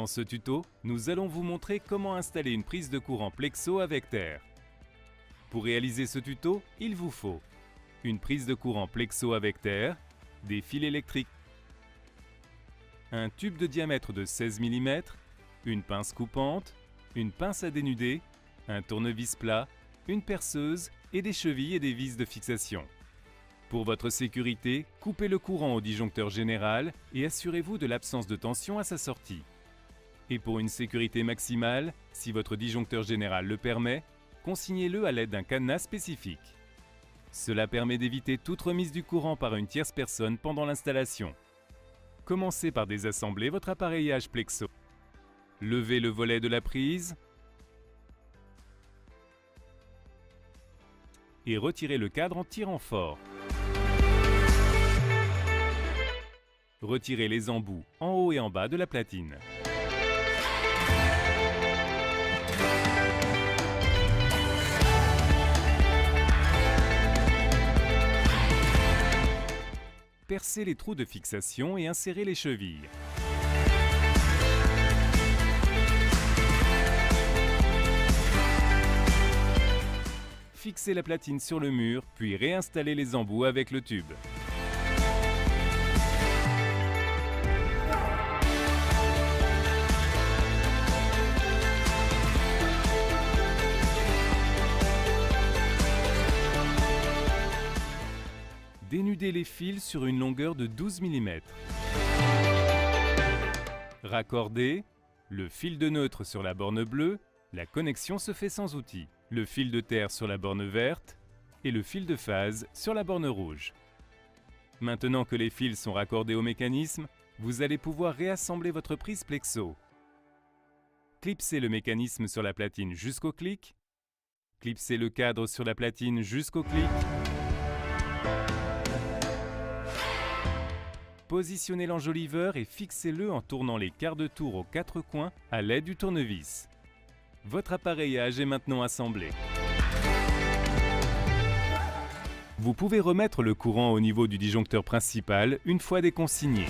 Dans ce tuto, nous allons vous montrer comment installer une prise de courant Plexo avec terre. Pour réaliser ce tuto, il vous faut une prise de courant Plexo avec terre, des fils électriques, un tube de diamètre de 16 mm, une pince coupante, une pince à dénuder, un tournevis plat, une perceuse et des chevilles et des vis de fixation. Pour votre sécurité, coupez le courant au disjoncteur général et assurez-vous de l'absence de tension à sa sortie. Et pour une sécurité maximale, si votre disjoncteur général le permet, consignez-le à l'aide d'un cadenas spécifique. Cela permet d'éviter toute remise du courant par une tierce personne pendant l'installation. Commencez par désassembler votre appareillage Plexo. Levez le volet de la prise et retirez le cadre en tirant fort. Retirez les embouts en haut et en bas de la platine. Percez les trous de fixation et insérez les chevilles. Fixez la platine sur le mur, puis réinstallez les embouts avec le tube. Dénudez les fils sur une longueur de 12 mm. Raccordez le fil de neutre sur la borne bleue, la connexion se fait sans outil, le fil de terre sur la borne verte et le fil de phase sur la borne rouge. Maintenant que les fils sont raccordés au mécanisme, vous allez pouvoir réassembler votre prise Plexo. Clipsez le mécanisme sur la platine jusqu'au clic. Clipsez le cadre sur la platine jusqu'au clic. Positionnez l'enjoliveur et fixez-le en tournant les quarts de tour aux quatre coins à l'aide du tournevis. Votre appareillage est maintenant assemblé. Vous pouvez remettre le courant au niveau du disjoncteur principal une fois déconsigné.